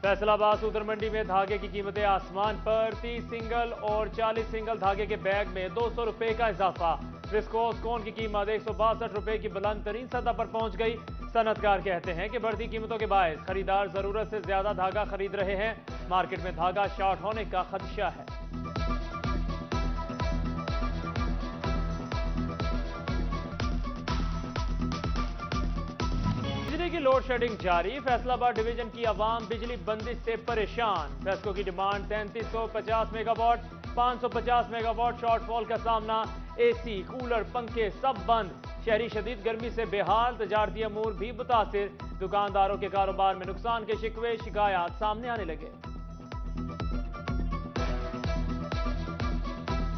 Faisalabad soother मंडी में धागे की कीमतें आसमान पर। 30 सिंगल और 40 सिंगल धागे के बैग में 200 रुपए का इजाफा। विस्कोस कोन की कीमत 162 रुपए की बुलंद तरीन सतह पर पहुंच गई। सनतकार कहते हैं कि बढ़ती कीमतों के बायस खरीदार जरूरत से ज्यादा धागा खरीद रहे हैं। मार्केट में धागा शॉर्ट होने का खदशा है। बिजली की लोड शेडिंग जारी। फैसलाबाद डिवीजन की आवाम बिजली बंदिश से परेशान। फैसको की डिमांड 3350 मेगावाट, 550 मेगावाट शॉर्टफॉल का सामना। एसी, कूलर, पंखे सब बंद। शहरी शदीद गर्मी से बेहाल, तजारती अमूर भी मुतासिर। दुकानदारों के कारोबार में नुकसान के शिकवे शिकायत सामने आने लगे।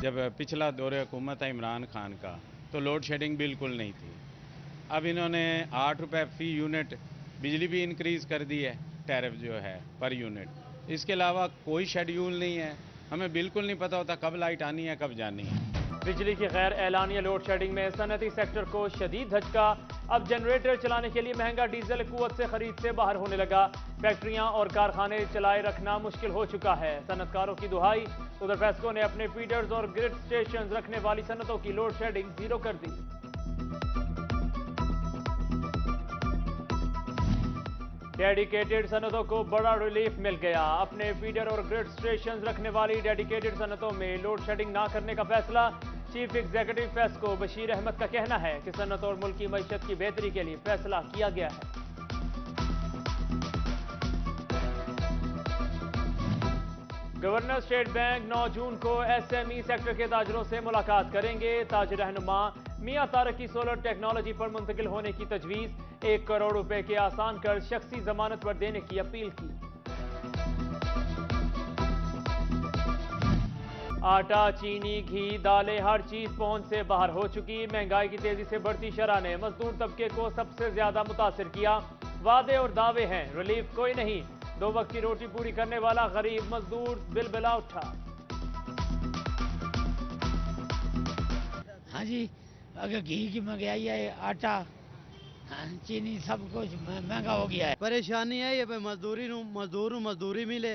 जब पिछला दौर हुकूमत है इमरान खान का तो लोड शेडिंग बिल्कुल नहीं थी। अब इन्होंने 8 रुपये फी यूनिट बिजली भी इंक्रीज़ कर दी है, टैरिफ जो है पर यूनिट। इसके अलावा कोई शेड्यूल नहीं है, हमें बिल्कुल नहीं पता होता कब लाइट आनी है कब जानी है। बिजली की गैर एलानिया लोड शेडिंग में सनती सेक्टर को शदीद धचका। अब जनरेटर चलाने के लिए महंगा डीजल कुव्वत से खरीद से बाहर होने लगा। फैक्ट्रियां और कारखाने चलाए रखना मुश्किल हो चुका है। सनतकारों की दुहाई। उधर फेस्को ने अपने फीडर्स और ग्रिड स्टेशन रखने वाली सनतों की लोड शेडिंग जीरो कर दी। डेडिकेटेड सनतों को बड़ा रिलीफ मिल गया। अपने फीडर और ग्रिड स्टेशन रखने वाली डेडिकेटेड सनतों में लोड शेडिंग ना करने का फैसला। चीफ एग्जीक्यूटिव फेस्को बशीर अहमद का कहना है कि सनत और मुल्क की मईशत की बेहतरी के लिए फैसला किया गया है। गवर्नर स्टेट बैंक 9 जून को एसएमई सेक्टर के ताजरों से मुलाकात करेंगे। ताज रहनुमा मियां तारक की सोलर टेक्नोलॉजी पर मुंतकिल होने की तजवीज़। 1 करोड़ रुपए के आसान कर शख्सी जमानत पर देने की अपील की। आटा, चीनी, घी, दालें हर चीज पहुंच से बाहर हो चुकी। महंगाई की तेजी से बढ़ती शरह ने मजदूर तबके को सबसे ज्यादा मुतासिर किया। वादे और दावे हैं, रिलीफ कोई नहीं। 2 वक्त की रोटी पूरी करने वाला गरीब मजदूर बिलबिला उठा। हाँ जी, अगर घी की महंगाई है, आटा, चीनी सब कुछ महंगा हो गया है। परेशानी है ये मजदूरी मिले,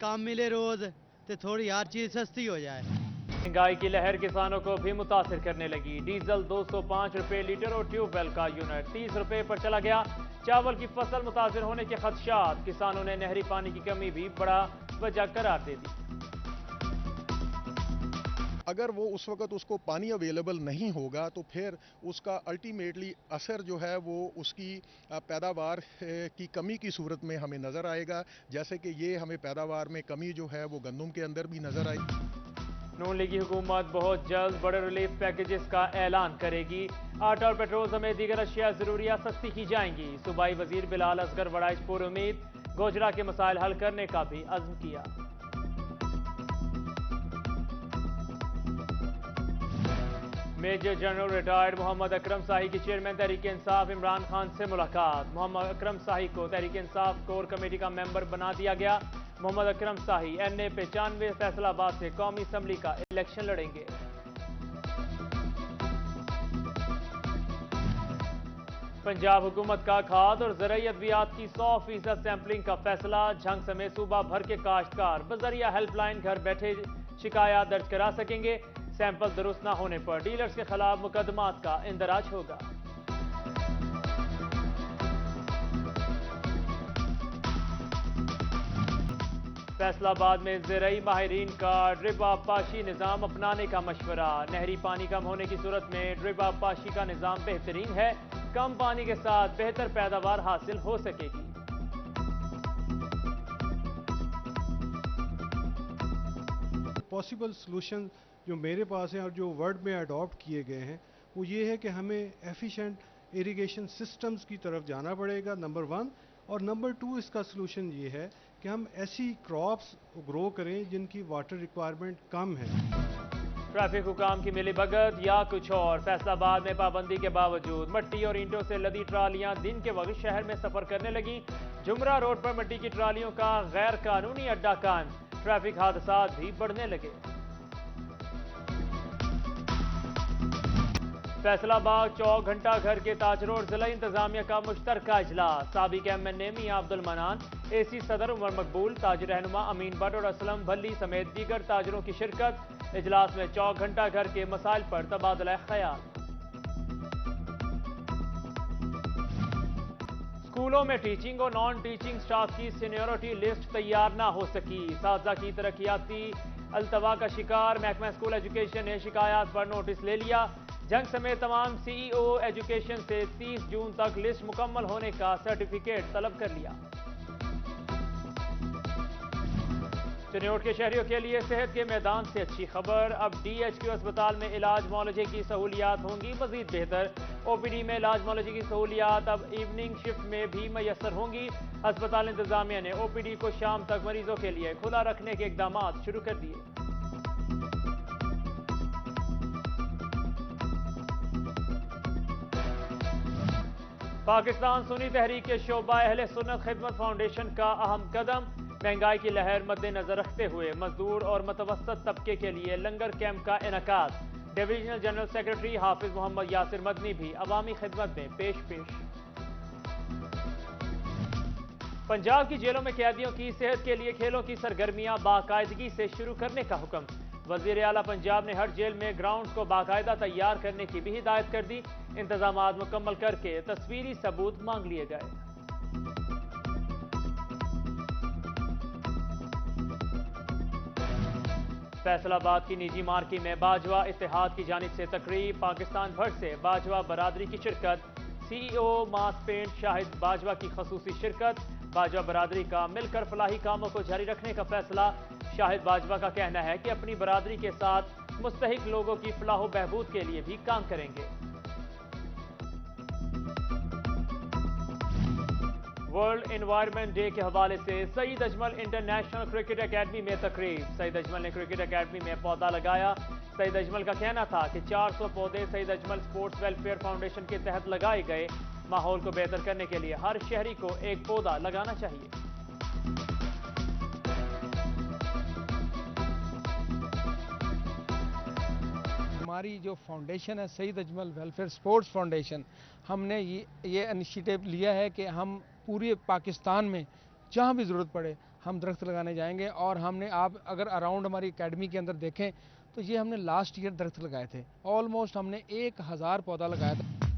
काम मिले रोज, तो थोड़ी हर चीज सस्ती हो जाए। महंगाई की लहर किसानों को भी मुतासिर करने लगी। डीजल 205 रुपए लीटर और ट्यूबवेल का यूनिट 30 रुपए पर चला गया। चावल की फसल मुतासिर होने के खदशात। किसानों ने नहरी पानी की कमी भी बड़ा वजह करार दे दी। अगर वो उस वक्त उसको पानी अवेलेबल नहीं होगा तो फिर उसका अल्टीमेटली असर जो है वो उसकी पैदावार की कमी की सूरत में हमें नज़र आएगा। जैसे कि ये हमें पैदावार में कमी जो है वो गंदम के अंदर भी नज़र आई। नून लीगी हुकूमत बहुत जल्द बड़े रिलीफ पैकेजेस का ऐलान करेगी। आटा और पेट्रोल समेत दीगर अशिया जरूरियात सस्ती की जाएंगी। सूबाई वजीर बिलाल असगर वड़ाइश पुर उम्मीद। गोजरा के मसाइल हल करने का भी अज़्म किया। Major general retired Mohammad Akram शाही की चेयरमैन तहरीक इंसाफ इमरान खान से मुलाकात। मोहम्मद अकरम शाही को तहरीक इंसाफ कोर कमेटी का मेंबर बना दिया गया। मोहम्मद अकरम शाही NA 95 फैसलाबाद से कौमी असम्बली का इलेक्शन लड़ेंगे। पंजाब हुकूमत का खाद और ज़राई अद्वियात की 100% सैंपलिंग का फैसला। झंग समेत सूबा भर के काश्तकार बजरिया हेल्पलाइन घर बैठे शिकायत दर्ज करा सकेंगे। सैंपल दुरुस्त न होने पर डीलर्स के खिलाफ मुकदमात का इंदराज होगा। फैसलाबाद में ज़राई माहिरीन का ड्रिप आबपाशी निज़ाम अपनाने का मशवरा। नहरी पानी कम होने की सूरत में ड्रिप आबपाशी का निज़ाम बेहतरीन है। कम पानी के साथ बेहतर पैदावार हासिल हो सकेगी। पॉसिबल सॉल्यूशन जो मेरे पास हैं और जो वर्ल्ड में अडॉप्ट किए गए हैं वो ये है कि हमें एफिशिएंट इरिगेशन सिस्टम्स की तरफ जाना पड़ेगा, नंबर 1। और नंबर 2 इसका सलूशन ये है कि हम ऐसी क्रॉप्स ग्रो करें जिनकी वाटर रिक्वायरमेंट कम है। ट्रैफिक हुकाम की मिली भगत या कुछ और। फैसलाबाद में पाबंदी के बावजूद मट्टी और ईंटों से लदी ट्रालियां दिन के वक्त शहर में सफर करने लगी। जुमरा रोड पर मट्टी की ट्रालियों का गैर कानूनी अड्डा कायम। ट्रैफिक हादसात भी बढ़ने लगे। फैसलाबाद चौक घंटा घर के ताज रोड जिला इंतजामिया का मुश्तरका इजलास। साबिक MNA मियां अब्दुल मनान, AC सदर उमर मकबूल, ताज रहनुमा अमीन भट्ट और असलम भल्ली समेत दीगर ताजरों की शिरकत। इजलास में चौक घंटा घर के मसाइल पर तबादला ख्याल। स्कूलों में टीचिंग और नॉन टीचिंग स्टाफ की सीनियरिटी लिस्ट तैयार ना हो सकी। साजा की तरक्याती अल्तवा का शिकार महकमा स्कूल एजुकेशन ने शिकायत पर नोटिस ले लिया। जंग समेत तमाम CEO एजुकेशन से 30 जून तक लिस्ट मुकम्मल होने का सर्टिफिकेट तलब कर लिया। चिन्योट के शहरियों के लिए सेहत के मैदान से अच्छी खबर। अब DHQ अस्पताल में इलाज मौलजी की सहूलियात होंगी मजीद बेहतर। OPD में इलाज मौलजी की सहूलियात अब इवनिंग शिफ्ट में भी मैसर होंगी। अस्पताल इंतजामिया ने OPD को शाम तक मरीजों के लिए खुला रखने के इकदाम शुरू कर दिए। पाकिस्तान सुन्नी तहरीक के शोबा अहले सुन्नत खिदमत फाउंडेशन का अहम कदम। महंगाई की लहर मद्देनजर रखते हुए मजदूर और मतवसत तबके के लिए लंगर कैंप का इनेकाद। डिवीजनल जनरल सेक्रेटरी हाफिज मोहम्मद यासिर मदनी भी अवामी खिदमत में पेश। पंजाब की जेलों में कैदियों की सेहत के लिए खेलों की सरगर्मियां बाकायदगी से शुरू करने का हुक्म। वजीर आला पंजाब ने हर जेल में ग्राउंड्स को बाकायदा तैयार करने की भी हिदायत कर दी। इंतजामात मुकम्मल करके तस्वीरी सबूत मांग लिए गए। फैसलाबाद की निजी मार्की में बाजवा इत्तेहाद की जानिब से तकरीब। पाकिस्तान भर से बाजवा बरादरी की शिरकत। CEO मास पेंट शाहिद बाजवा की खसूसी शिरकत। बाजवा बरादरी का मिलकर फलाही कामों को जारी रखने का फैसला। शाहिद बाजवा का कहना है कि अपनी बरादरी के साथ मुस्तहिक लोगों की फलाह बहबूद के लिए भी काम करेंगे। वर्ल्ड एनवायरनमेंट डे के हवाले से Saeed Ajmal international cricket academy में तकरीब। सईद अजमल ने क्रिकेट एकेडमी में पौधा लगाया। सईद अजमल का कहना था कि 400 पौधे Saeed Ajmal sports welfare foundation के तहत लगाए गए। माहौल को बेहतर करने के लिए हर शहरी को एक पौधा लगाना चाहिए। हमारी जो फाउंडेशन है Saeed Ajmal welfare sports foundation, हमने ये इनिशिएटिव लिया है कि हम पूरे पाकिस्तान में जहाँ भी ज़रूरत पड़े हम दरख्त लगाने जाएंगे। और हमने आप अगर अराउंड हमारी एकेडमी के अंदर देखें तो ये हमने लास्ट ईयर दरख्त लगाए थे। ऑलमोस्ट हमने 1000 पौधा लगाया था।